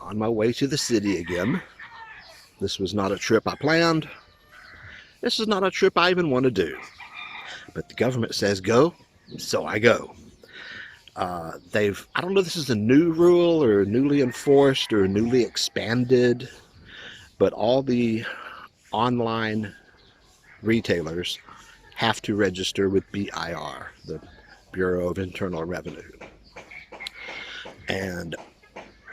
On my way to the city again. This was not a trip I planned. This is not a trip I even want to do. But the government says go, so I go. I don't know if this is a new rule or newly enforced or newly expanded, but all the online retailers have to register with BIR, the Bureau of Internal Revenue. And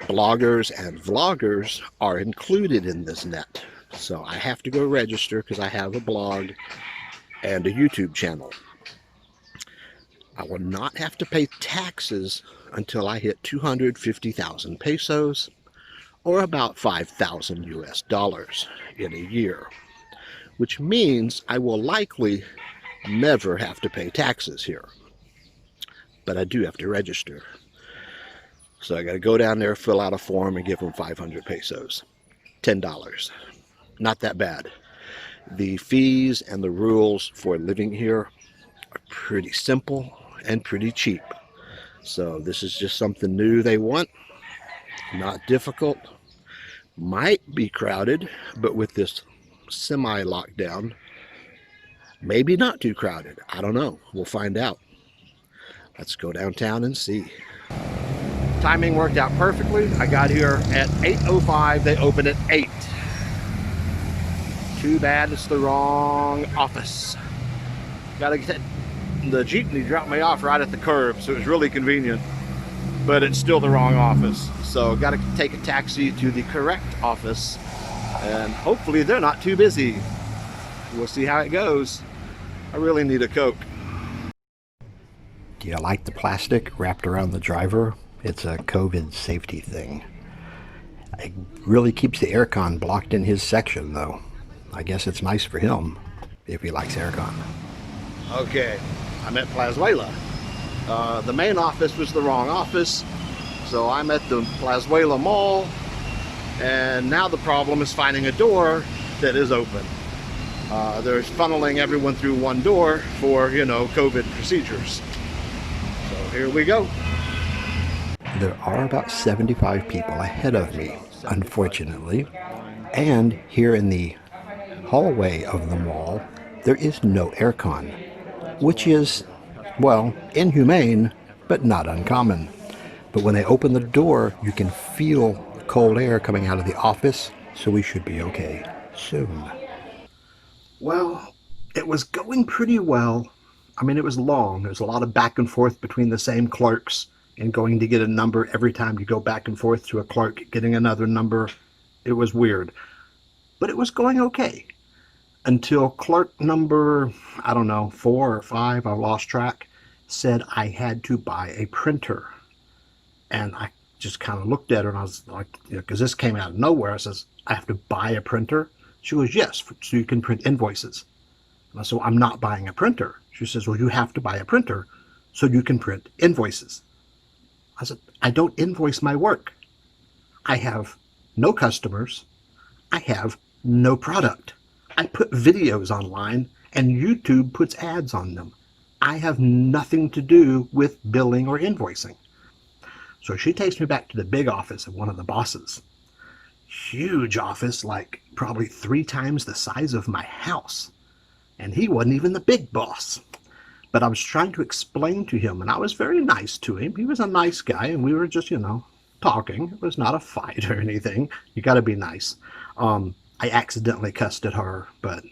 bloggers and vloggers are included in this net. So I have to go register because I have a blog and a YouTube channel. I will not have to pay taxes until I hit 250,000 pesos, or about 5,000 US dollars in a year, which means I will likely never have to pay taxes here. But I do have to register. So I got to go down there, fill out a form, and give them 500 pesos. $10. Not that bad. The fees and the rules for living here are pretty simple and pretty cheap. So this is just something new they want. Not difficult. Might be crowded, but with this semi-lockdown, maybe not too crowded. I don't know. We'll find out. Let's go downtown and see. Timing worked out perfectly. I got here at 8:05. They open at 8. Too bad it's the wrong office. Gotta get the jeepney dropped me off right at the curb, so it was really convenient. But it's still the wrong office. So gotta take a taxi to the correct office, and hopefully they're not too busy. We'll see how it goes. I really need a Coke. Do you like the plastic wrapped around the driver? It's a COVID safety thing. It really keeps the aircon blocked in his section, though. I guess it's nice for him if he likes aircon. Okay, I'm at Plazuela. The main office was the wrong office, so I'm at the Plazuela Mall, and now the problem is finding a door that is open. They're funneling everyone through one door for, COVID procedures. So here we go. There are about 75 people ahead of me, unfortunately, and here in the hallway of the mall, there is no aircon, which is, well, inhumane, but not uncommon. But when they open the door, you can feel cold air coming out of the office, so we should be okay soon. Well, it was going pretty well. I mean, it was long. There was a lot of back and forth between the same clerks, and going to get a number every time you go back and forth to a clerk, getting another number. It was weird. But it was going okay. Until clerk number, I don't know, 4 or 5, I lost track, said I had to buy a printer. And I just kind of looked at her and I was like, because this came out of nowhere. I says, I have to buy a printer? She goes, yes, so you can print invoices. And I said, well, I'm not buying a printer. She says, well, you have to buy a printer so you can print invoices. I said, I don't invoice my work. I have no customers. I have no product. I put videos online and YouTube puts ads on them. I have nothing to do with billing or invoicing. So she takes me back to the big office of one of the bosses. Huge office, like probably 3 times the size of my house. And he wasn't even the big boss. But I was trying to explain to him, and I was very nice to him. He was a nice guy, and we were just, talking. It was not a fight or anything. You got to be nice. I accidentally cussed at her, but,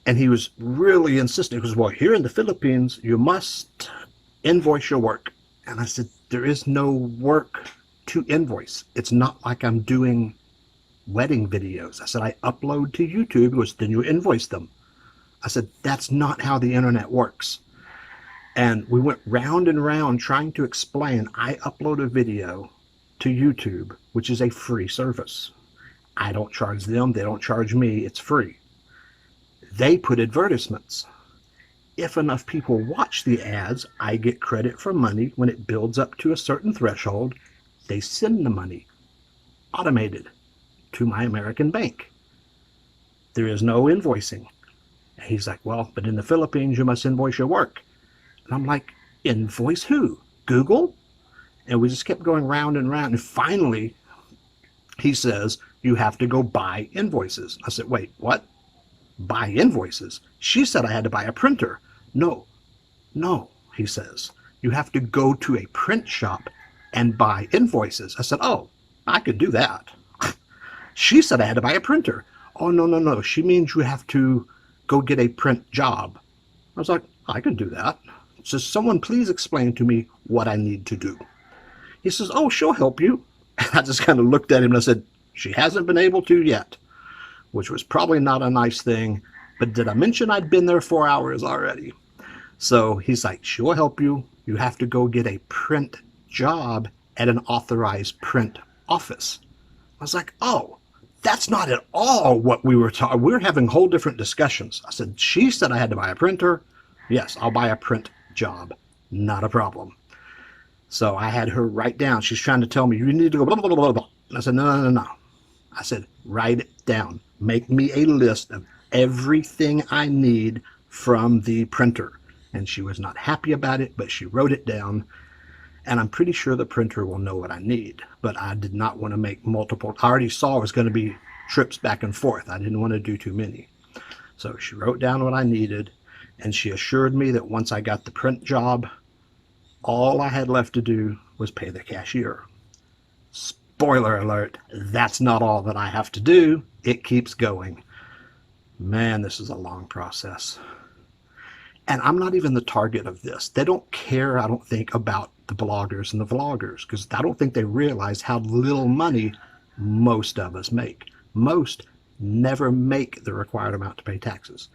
And he was really insistent. He goes, well, here in the Philippines, you must invoice your work. And I said, there is no work to invoice. It's not like I'm doing wedding videos. I said, I upload to YouTube. He goes, then you invoice them. I said, that's not how the internet works. And we went round and round trying to explain, I upload a video to YouTube, which is a free service. I don't charge them. They don't charge me. It's free. They put advertisements. If enough people watch the ads, I get credit for money. When it builds up to a certain threshold, they send the money, automated, to my American bank. There is no invoicing. He's like, well, but in the Philippines, you must invoice your work. And I'm like, invoice who? Google? And we just kept going round and round. And finally, he says, you have to go buy invoices. I said, wait, what? Buy invoices? She said I had to buy a printer. No, no, he says. You have to go to a print shop and buy invoices. I said, oh, I could do that. She said I had to buy a printer. Oh, no, no, no. She means you have to go get a print job. I was like, I can do that. Says, someone please explain to me what I need to do. He says, oh, she'll help you. I just kind of looked at him and I said, she hasn't been able to yet, which was probably not a nice thing. But did I mention I'd been there 4 hours already? So he's like, she'll help you. You have to go get a print job at an authorized print office. I was like, oh, that's not at all what we were talking. We were having whole different discussions. I said, she said I had to buy a printer. Yes, I'll buy a print job. Not a problem. So I had her write down. She's trying to tell me, you need to go blah, blah, blah, blah, blah. And I said, no, no, no, no. I said, write it down. Make me a list of everything I need from the printer. And she was not happy about it, but she wrote it down. And I'm pretty sure the printer will know what I need. But I did not want to make multiple. I already saw it was going to be trips back and forth. I didn't want to do too many. So she wrote down what I needed. And she assured me that once I got the print job, all I had left to do was pay the cashier. Spoiler alert, that's not all that I have to do. It keeps going. Man, this is a long process. And I'm not even the target of this. They don't care, I don't think, about the bloggers and the vloggers, because I don't think they realize how little money most of us make. Most never make the required amount to pay taxes.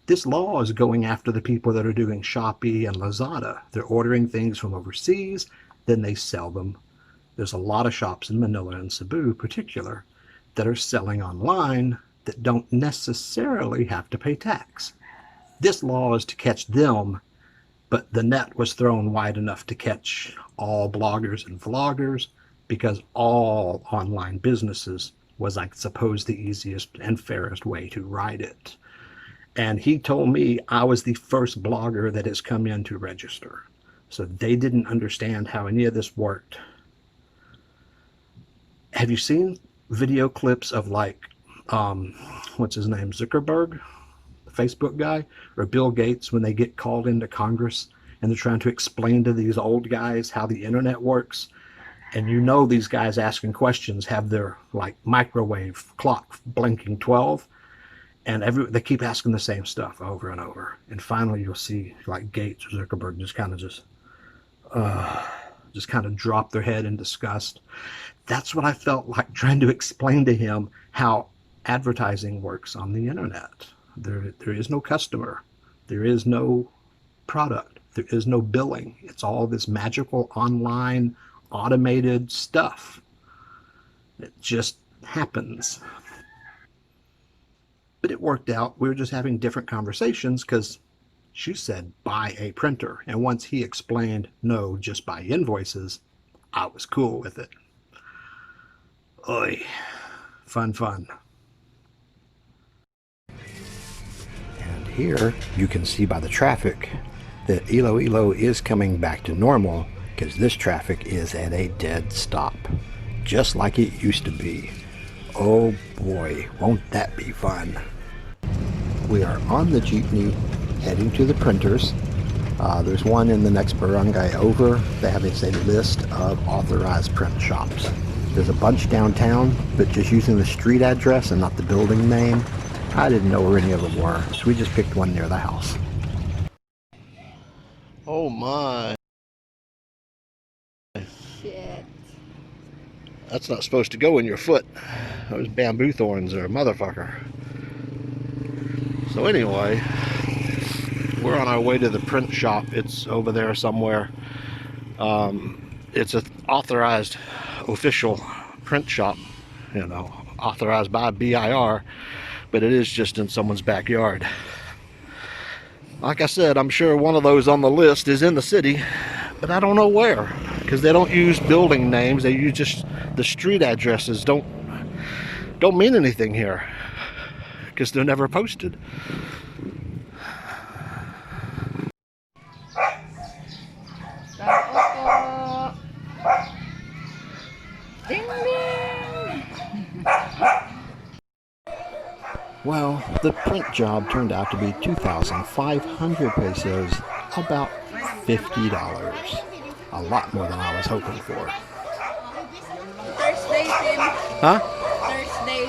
This law is going after the people that are doing Shopee and Lazada. They're ordering things from overseas, then they sell them. There's a lot of shops in Manila and Cebu in particular that are selling online that don't necessarily have to pay tax. This law is to catch them, but the net was thrown wide enough to catch all bloggers and vloggers, because all online businesses was, I suppose, the easiest and fairest way to ride it. And he told me I was the first blogger that has come in to register. So they didn't understand how any of this worked. Have you seen video clips of, like, what's his name, Zuckerberg, the Facebook guy, or Bill Gates, when they get called into Congress and they're trying to explain to these old guys how the internet works? And you know these guys asking questions have their, like, microwave clock blinking 12. And they keep asking the same stuff over and over. And finally you'll see, like, Gates or Zuckerberg just kind of drop their head in disgust. That's what I felt like trying to explain to him, how advertising works on the internet. There is no customer. There is no product. There is no billing. It's all this magical online automated stuff. It just happens. But it worked out. We were just having different conversations because she said, buy a printer. And once he explained, no, just buy invoices, I was cool with it. Oy, fun, fun. And here you can see by the traffic that Iloilo is coming back to normal, because this traffic is at a dead stop, just like it used to be. Oh boy, won't that be fun. We are on the jeepney heading to the printers. There's one in the next barangay over. They have a list of authorized print shops. There's a bunch downtown, but just using the street address and not the building name, I didn't know where any of them were, so we just picked one near the house. Oh my. Shit. That's not supposed to go in your foot. Those bamboo thorns are a motherfucker. So anyway, we're on our way to the print shop. It's over there somewhere. It's an authorized official print shop, you know, authorized by BIR, but it is just in someone's backyard. Like I said, I'm sure one of those on the list is in the city, but I don't know where, because they don't use building names. They use just the street addresses. Don't mean anything here, because they're never posted. Well, the print job turned out to be 2,500 pesos, about $50. A lot more than I was hoping for. Thursday, Tim. Huh? Thursday.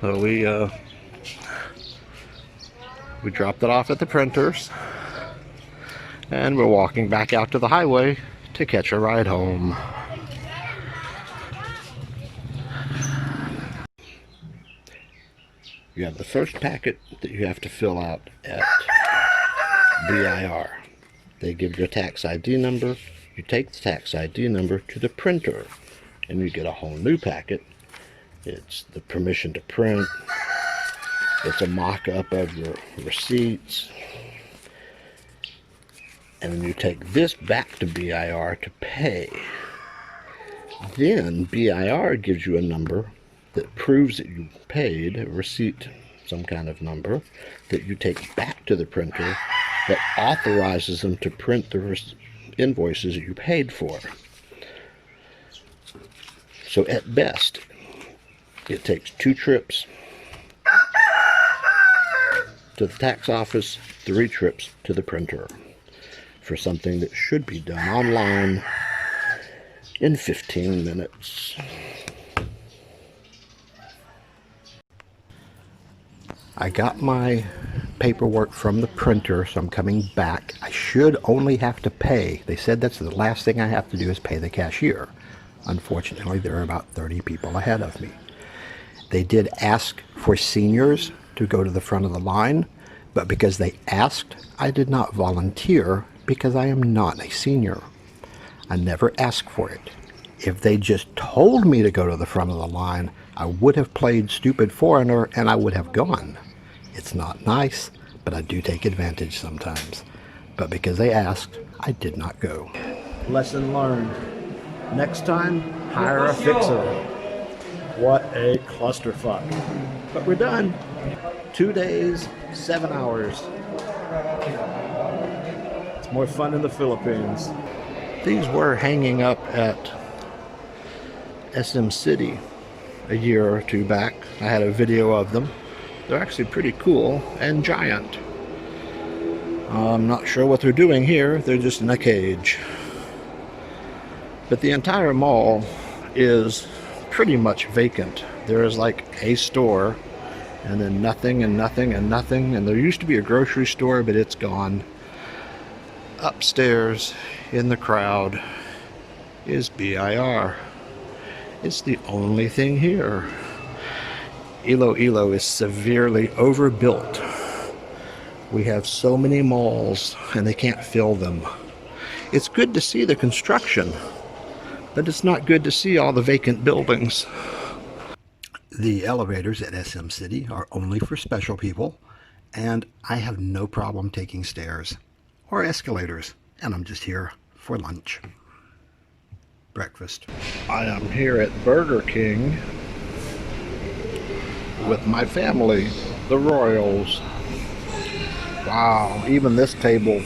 So we dropped it off at the printers, and we're walking back out to the highway to catch a ride home. You have the first packet that you have to fill out at BIR. They give you a tax ID number. You take the tax ID number to the printer, and you get a whole new packet. It's the permission to print. It's a mock-up of your receipts. And then you take this back to BIR to pay. Then BIR gives you a number that proves that you paid, a receipt, some kind of number, that you take back to the printer that authorizes them to print the invoices that you paid for. So at best, it takes 2 trips to the tax office, 3 trips to the printer for something that should be done online in 15 minutes. I got my paperwork from the printer, so I'm coming back. I should only have to pay. They said that's the last thing I have to do is pay the cashier. Unfortunately, there are about 30 people ahead of me. They did ask for seniors to go to the front of the line, but because they asked, I did not volunteer because I am not a senior. I never asked for it. If they just told me to go to the front of the line, I would have played stupid foreigner and I would have gone. It's not nice, but I do take advantage sometimes. But because they asked, I did not go. Lesson learned. Next time, hire a fixer. What a clusterfuck. But we're done. 2 days, 7 hours. It's more fun in the Philippines. These were hanging up at SM City a year or 2 back. I had a video of them. They're actually pretty cool and giant. I'm not sure what they're doing here. They're just in a cage. But the entire mall is pretty much vacant. There is like a store and then nothing and nothing and nothing. And there used to be a grocery store, but it's gone. Upstairs in the crowd is BIR. It's the only thing here. Iloilo is severely overbuilt. We have so many malls and they can't fill them. It's good to see the construction, but it's not good to see all the vacant buildings. The elevators at SM City are only for special people, and I have no problem taking stairs or escalators, and I'm just here for lunch. Breakfast. I am here at Burger King with my family, the Royals. Wow, even this table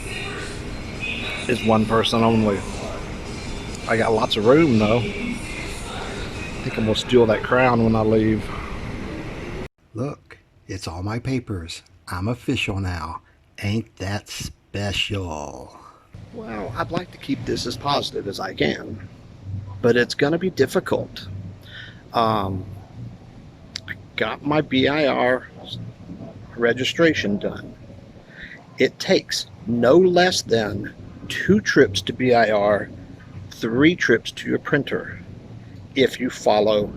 is one person only. I got lots of room though. I think I'm gonna steal that crown when I leave. Look, it's all my papers. I'm official now. Ain't that special? Well, I'd like to keep this as positive as I can, but it's gonna be difficult. I got my BIR registration done. It takes no less than 2 trips to BIR, 3 trips to your printer if you follow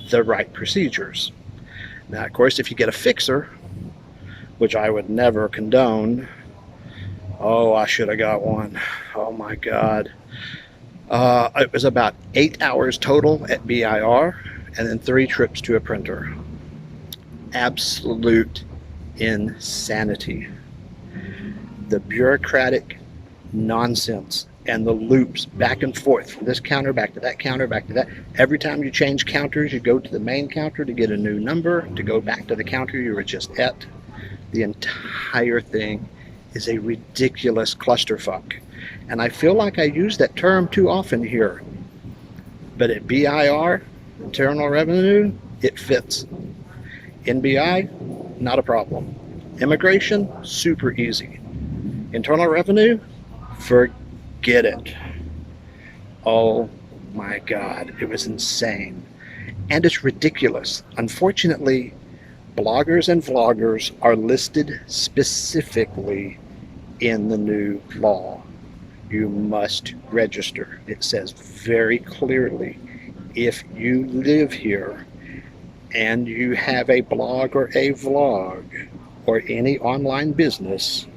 the right procedures. Now, of course, if you get a fixer, which I would never condone, oh, I should have got one. Oh my God. It was about 8 hours total at BIR and then 3 trips to a printer. Absolute insanity. The bureaucratic nonsense and the loops back and forth from this counter back to that counter back to that. Every time you change counters, you go to the main counter to get a new number, to go back to the counter you were just at. The entire thing is a ridiculous clusterfuck. And I feel like I use that term too often here. But at BIR, Internal Revenue, it fits. NBI, not a problem. Immigration, super easy. Internal Revenue, forget it. Oh my God, it was insane. And it's ridiculous. Unfortunately, bloggers and vloggers are listed specifically in the new law. You must register. It says very clearly, if you live here and you have a blog or a vlog or any online business,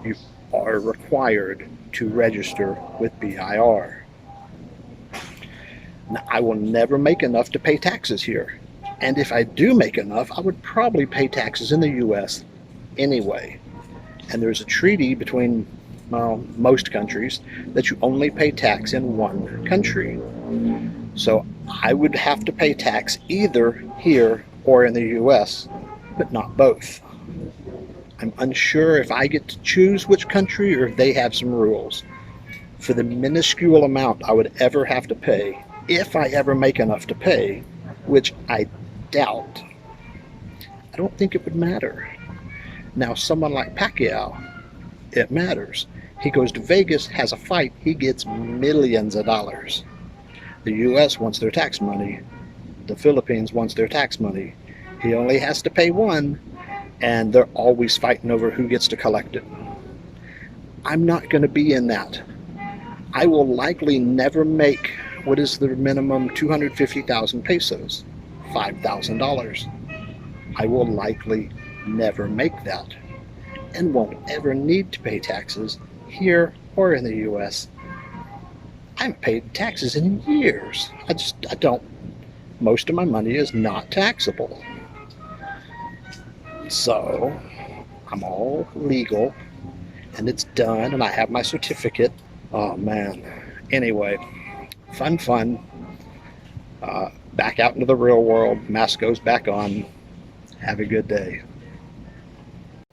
you are required to register with BIR. Now, I will never make enough to pay taxes here. And if I do make enough, I would probably pay taxes in the US anyway. And there's a treaty between most countries that you only pay tax in one country. So I would have to pay tax either here or in the US, but not both. I'm unsure if I get to choose which country or if they have some rules. For the minuscule amount I would ever have to pay, if I ever make enough to pay, which I doubt, I don't think it would matter. Now, someone like Pacquiao, it matters. He goes to Vegas, has a fight, he gets millions of dollars. The US wants their tax money. The Philippines wants their tax money. He only has to pay one, and they're always fighting over who gets to collect it. I'm not going to be in that. I will likely never make what is the minimum 250,000 pesos, $5,000. I will likely never make that and won't ever need to pay taxes here or in the US. I haven't paid taxes in years. I don't. Most of my money is not taxable. So I'm all legal and it's done and I have my certificate. Oh man. Anyway, fun. Back out into the real world. Mask goes back on. Have a good day.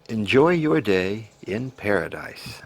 Enjoy your day in paradise.